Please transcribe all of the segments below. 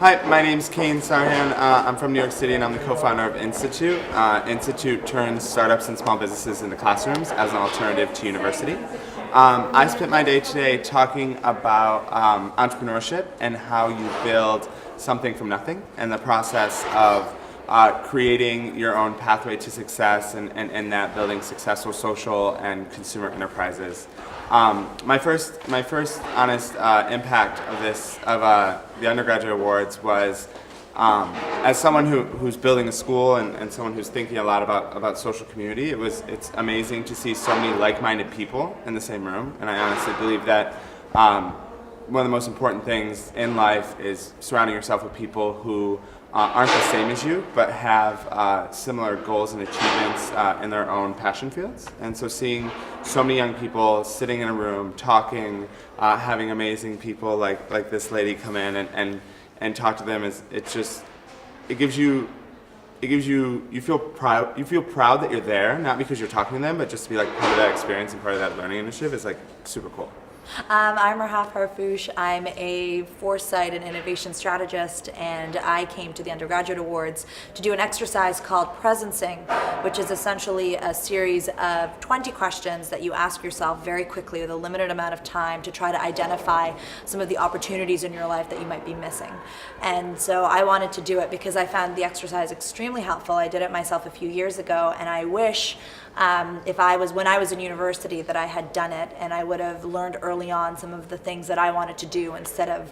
Hi, my name's Kane Sarhan. I'm from New York City and I'm the co-founder of Institute. Institute turns startups and small businesses into classrooms as an alternative to university. I spent my day today talking about entrepreneurship and how you build something from nothing and the process of creating your own pathway to success and that building successful social and consumer enterprises. My first honest impact of the Undergraduate Awards was as someone who's building a school and someone who's thinking a lot about social community. It's amazing to see so many like-minded people in the same room, and I honestly believe that one of the most important things in life is surrounding yourself with people who aren't the same as you, but have similar goals and achievements in their own passion fields. And so seeing so many young people sitting in a room, talking, having amazing people like this lady come in and talk to them, you feel proud that you're there, not because you're talking to them, but just to be like part of that experience and part of that learning initiative is like super cool. I'm Rahaf Harfoush. I'm a foresight and innovation strategist, and I came to the Undergraduate Awards to do an exercise called Presencing, which is essentially a series of 20 questions that you ask yourself very quickly with a limited amount of time to try to identify some of the opportunities in your life that you might be missing. And so I wanted to do it because I found the exercise extremely helpful. I did it myself a few years ago, and I wish when I was in university that I had done it, and I would have learned early on some of the things that I wanted to do instead of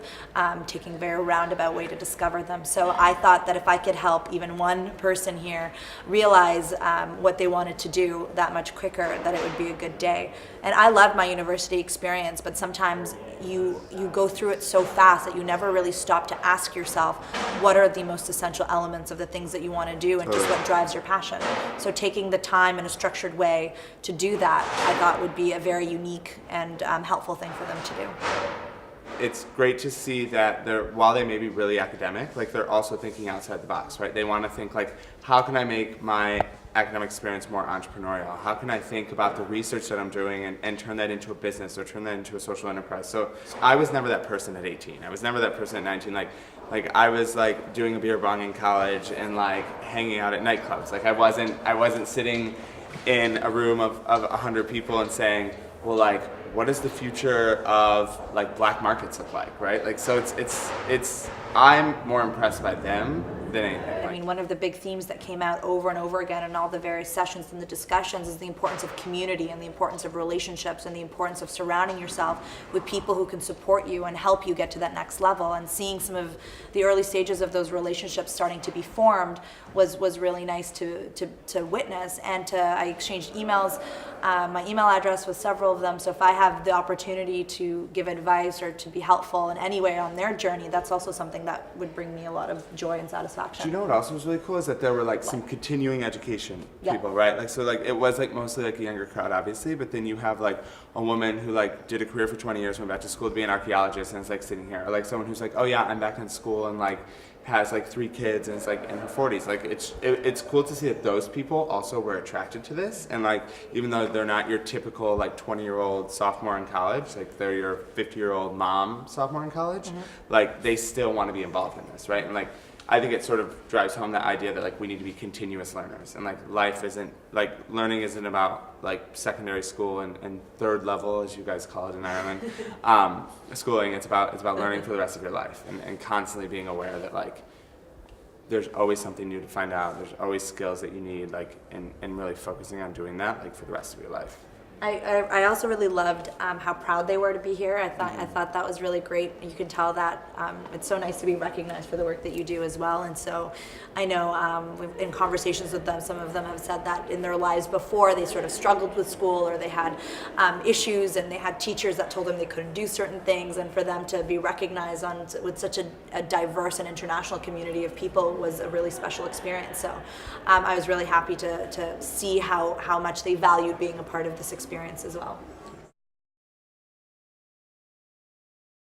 taking a very roundabout way to discover them. So I thought that if I could help even one person here realize what they wanted to do that much quicker, that it would be a good day. And I loved my university experience, but sometimes you go through it so fast that you never really stop to ask yourself what are the most essential elements of the things that you want to do and just what drives your passion. So taking the time in a structured way to do that, I thought would be a very unique and helpful thing for them to do. It's great to see that while they may be really academic, like they're also thinking outside the box, right? They want to think like, how can I make my academic experience more entrepreneurial? How can I think about the research that I'm doing and turn that into a business or turn that into a social enterprise? So I was never that person at 18. I was never that person at 19. Like I was like doing a beer bong in college and like hanging out at nightclubs. Like I wasn't sitting in a room of 100 people and saying, well, like, what does the future of like black markets look like, right? Like, so it's I'm more impressed by them than anything. I mean, one of the big themes that came out over and over again in all the various sessions and the discussions is the importance of community and the importance of relationships and the importance of surrounding yourself with people who can support you and help you get to that next level. And seeing some of the early stages of those relationships starting to be formed was really nice to witness. And I exchanged emails. My email address with several of them, so if I have the opportunity to give advice or to be helpful in any way on their journey, that's also something that would bring me a lot of joy and satisfaction. Do you know what also was really cool is that there were like some continuing education people, right? Like, so like it was like mostly like a younger crowd, obviously, but then you have like a woman who like did a career for 20 years, went back to school to be an archaeologist, and is like sitting here, or like someone who's like, oh yeah, I'm back in school and like has like 3 kids and is like in her 40s. Like it's cool to see that those people also were attracted to this, and like even though they're not your typical like 20-year-old sophomore in college, like they're your 50-year-old mom sophomore in college, like they still want to be involved in this, right? And like I think it sort of drives home the idea that like we need to be continuous learners, and like life isn't like learning isn't about like secondary school and third level, as you guys call it in Ireland, schooling. It's about learning for the rest of your life and constantly being aware that like there's always something new to find out. There's always skills that you need, like and really focusing on doing that like for the rest of your life. I also really loved how proud they were to be here. I thought that was really great. You can tell that it's so nice to be recognized for the work that you do as well. And so I know in conversations with them, some of them have said that in their lives before they sort of struggled with school, or they had issues and they had teachers that told them they couldn't do certain things, and for them to be recognized with such a diverse and international community of people was a really special experience. So I was really happy to see how much they valued being a part of this experience as well.